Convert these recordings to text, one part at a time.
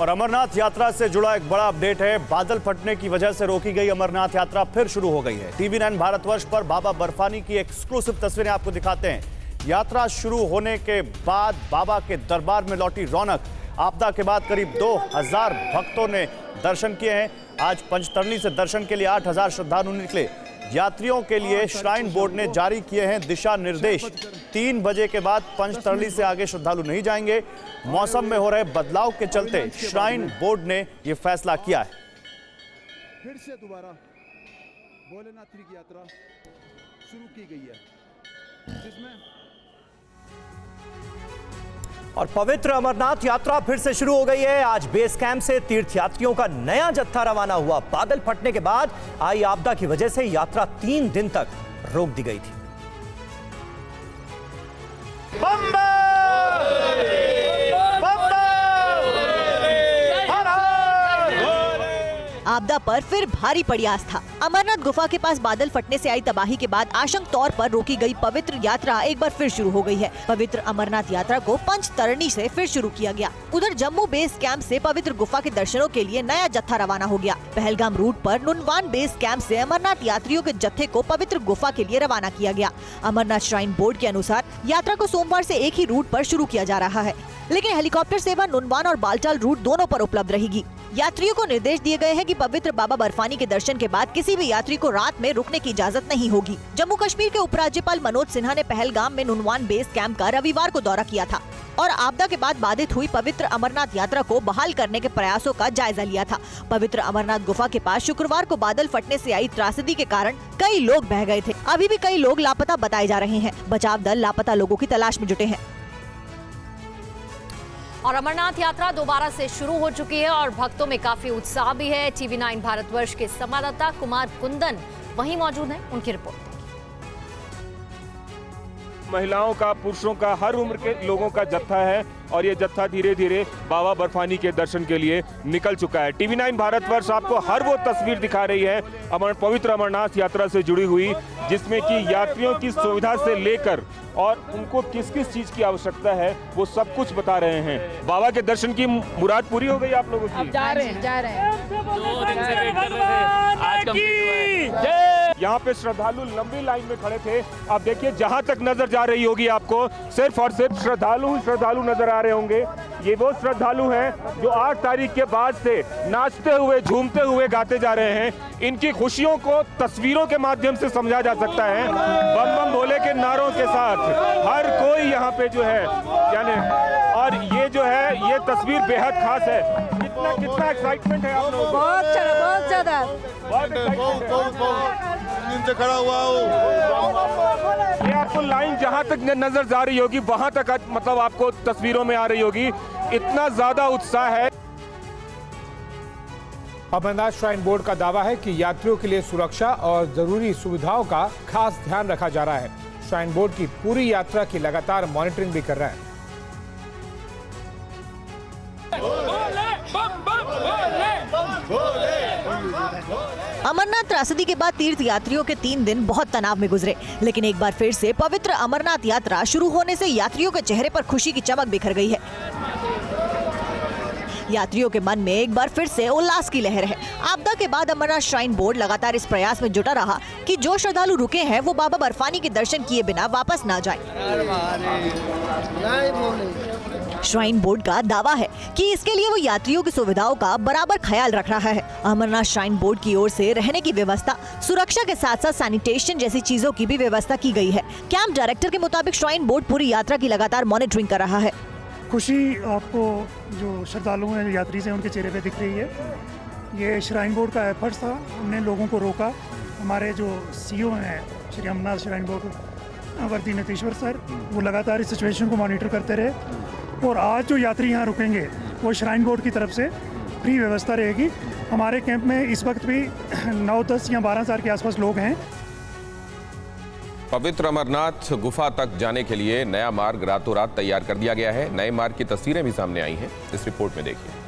और अमरनाथ यात्रा से जुड़ा एक बड़ा अपडेट है। बादल फटने की वजह से रोकी गई अमरनाथ यात्रा फिर शुरू हो गई है। TV9 भारतवर्ष पर बाबा बर्फानी की एक्सक्लूसिव तस्वीरें आपको दिखाते हैं। यात्रा शुरू होने के बाद बाबा के दरबार में लौटी रौनक। आपदा के बाद करीब 2000 भक्तों ने दर्शन किए हैं। आज पंचतरणी से दर्शन के लिए 8000 श्रद्धालु निकले। यात्रियों के लिए श्राइन बोर्ड ने जारी किए हैं दिशा निर्देश। 3 बजे के बाद पंचतरणी से आगे श्रद्धालु नहीं जाएंगे। मौसम में हो रहे बदलाव के चलते श्राइन बोर्ड ने यह फैसला किया है। फिर से दोबारा भोलेनाथ की यात्रा शुरू की गई है, जिसमें और पवित्र अमरनाथ यात्रा फिर से शुरू हो गई है। आज बेस कैंप से तीर्थयात्रियों का नया जत्था रवाना हुआ। बादल फटने के बाद आई आपदा की वजह से यात्रा 3 दिन तक रोक दी गई थी। आपदा पर फिर भारी पड़ी आस्था। अमरनाथ गुफा के पास बादल फटने से आई तबाही के बाद आशंक तौर पर रोकी गई पवित्र यात्रा एक बार फिर शुरू हो गई है। पवित्र अमरनाथ यात्रा को पंचतरणी से फिर शुरू किया गया। उधर जम्मू बेस कैंप से पवित्र गुफा के दर्शनों के लिए नया जत्था रवाना हो गया। पहलगाम रूट पर नुनवान बेस कैंप से अमरनाथ यात्रियों के जत्थे को पवित्र गुफा के लिए रवाना किया गया। अमरनाथ श्राइन बोर्ड के अनुसार यात्रा को सोमवार से एक ही रूट पर शुरू किया जा रहा है, लेकिन हेलीकॉप्टर सेवा नुनवान और बालटाल रूट दोनों पर उपलब्ध रहेगी। यात्रियों को निर्देश दिए गए हैं कि पवित्र बाबा बर्फानी के दर्शन के बाद किसी भी यात्री को रात में रुकने की इजाजत नहीं होगी। जम्मू कश्मीर के उपराज्यपाल मनोज सिन्हा ने पहलगाम में नुनवान बेस कैंप का रविवार को दौरा किया था और आपदा के बाद बाधित हुई पवित्र अमरनाथ यात्रा को बहाल करने के प्रयासों का जायजा लिया था। पवित्र अमरनाथ गुफा के पास शुक्रवार को बादल फटने से आई त्रासदी के कारण कई लोग बह गए थे। अभी भी कई लोग लापता बताए जा रहे हैं। बचाव दल लापता लोगों की तलाश में जुटे हैं। और अमरनाथ यात्रा दोबारा से शुरू हो चुकी है और भक्तों में काफी उत्साह भी है। TV9 भारतवर्ष के संवाददाता कुमार कुंदन वहीं मौजूद हैं, उनकी रिपोर्ट। महिलाओं का, पुरुषों का, हर उम्र के लोगों का जत्था है और ये जत्था धीरे धीरे बाबा बर्फानी के दर्शन के लिए निकल चुका है। TV9 भारतवर्ष आपको हर वो तस्वीर दिखा रही है पवित्र अमरनाथ यात्रा से जुड़ी हुई, जिसमें कि यात्रियों की सुविधा से लेकर और उनको किस किस चीज की आवश्यकता है वो सब कुछ बता रहे हैं। बाबा के दर्शन की मुराद पूरी हो गई आप लोगों की? जा रहे हैं। 2 दिन से वेट कर रहे थे, आज कंप्लीट हुआ है। यहाँ पे श्रद्धालु लंबी लाइन में खड़े थे। अब देखिए, जहाँ तक नजर जा रही होगी आपको सिर्फ और सिर्फ श्रद्धालु नजर आ रहे होंगे। ये वो श्रद्धालु हैं जो 8 तारीख के बाद से नाचते हुए, झूमते हुए, गाते जा रहे हैं। इनकी खुशियों को तस्वीरों के माध्यम से समझा जा सकता है। बम बम भोले के नारों के साथ हर कोई यहाँ पे जो है यानी, और ये जो है ये तस्वीर बेहद खास है। कितना एक्साइटमेंट है आप लोगों को? बहुत ज्यादा से खड़ा हुआ हूँ। ये आपको लाइन जहाँ तक नजर जा रही होगी वहाँ तक मतलब आपको तस्वीरों में आ रही होगी। इतना ज्यादा उत्साह है। अमरनाथ श्राइन बोर्ड का दावा है कि यात्रियों के लिए सुरक्षा और जरूरी सुविधाओं का खास ध्यान रखा जा रहा है। श्राइन बोर्ड की पूरी यात्रा की लगातार मॉनिटरिंग भी कर रहा है। अमरनाथ त्रासदी के बाद तीर्थ यात्रियों के 3 दिन बहुत तनाव में गुजरे, लेकिन एक बार फिर से पवित्र अमरनाथ यात्रा शुरू होने से यात्रियों के चेहरे पर खुशी की चमक बिखर गई है। यात्रियों के मन में एक बार फिर से उल्लास की लहर है। आपदा के बाद अमरनाथ श्राइन बोर्ड लगातार इस प्रयास में जुटा रहा कि जो श्रद्धालु रुके हैं वो बाबा बर्फानी के दर्शन किए बिना वापस ना जाएं। श्राइन बोर्ड का दावा है कि इसके लिए वो यात्रियों की सुविधाओं का बराबर ख्याल रख रहा है। अमरनाथ श्राइन बोर्ड की ओर से रहने की व्यवस्था, सुरक्षा के साथ साथ सैनिटेशन जैसी चीजों की भी व्यवस्था की गई है। कैंप डायरेक्टर के मुताबिक श्राइन बोर्ड पूरी यात्रा की लगातार मॉनिटरिंग कर रहा है। खुशी आपको जो श्रद्धालु हैं, जो यात्री हैं, उनके चेहरे पे दिख रही है। ये श्राइन बोर्ड का एफर्ट्स था, हमने लोगों को रोका। हमारे जो सीईओ हैं श्री अमरनाथ श्राइन बोर्ड वर्दी नीतीश्वर सर, वो लगातार इस सिचुएशन को मॉनिटर करते रहे और आज जो यात्री यहाँ रुकेंगे वो श्राइन बोर्ड की तरफ से फ्री व्यवस्था रहेगी। हमारे कैंप में इस वक्त भी 9, 10 या 12,000 के आसपास लोग हैं। पवित्र अमरनाथ गुफा तक जाने के लिए नया मार्ग रातों रात तैयार कर दिया गया है। नए मार्ग की तस्वीरें भी सामने आई हैं, इस रिपोर्ट में देखिए।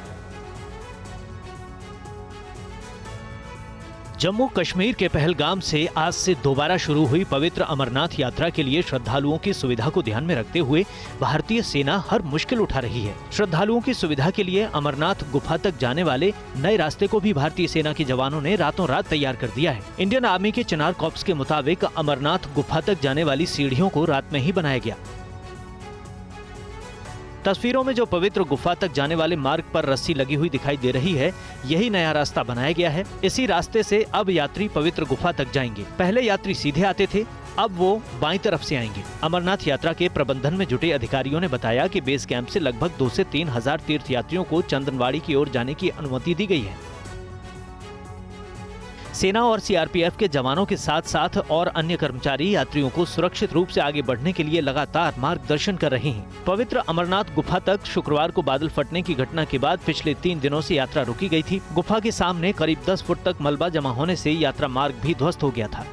जम्मू कश्मीर के पहलगाम से आज से दोबारा शुरू हुई पवित्र अमरनाथ यात्रा के लिए श्रद्धालुओं की सुविधा को ध्यान में रखते हुए भारतीय सेना हर मुश्किल उठा रही है। श्रद्धालुओं की सुविधा के लिए अमरनाथ गुफा तक जाने वाले नए रास्ते को भी भारतीय सेना के जवानों ने रातों रात तैयार कर दिया है। इंडियन आर्मी के चिनार कॉर्प्स के मुताबिक अमरनाथ गुफा तक जाने वाली सीढ़ियों को रात में ही बनाया गया। तस्वीरों में जो पवित्र गुफा तक जाने वाले मार्ग पर रस्सी लगी हुई दिखाई दे रही है, यही नया रास्ता बनाया गया है। इसी रास्ते से अब यात्री पवित्र गुफा तक जाएंगे। पहले यात्री सीधे आते थे, अब वो बाईं तरफ से आएंगे। अमरनाथ यात्रा के प्रबंधन में जुटे अधिकारियों ने बताया कि बेस कैंप से लगभग 2 से 3 हजार तीर्थयात्रियों को चंदनवाड़ी की ओर जाने की अनुमति दी गई है। सेना और सीआरपीएफ के जवानों के साथ साथ और अन्य कर्मचारी यात्रियों को सुरक्षित रूप से आगे बढ़ने के लिए लगातार मार्गदर्शन कर रहे हैं। पवित्र अमरनाथ गुफा तक शुक्रवार को बादल फटने की घटना के बाद पिछले 3 दिनों से यात्रा रुकी गई थी। गुफा के सामने करीब 10 फुट तक मलबा जमा होने से यात्रा मार्ग भी ध्वस्त हो गया था।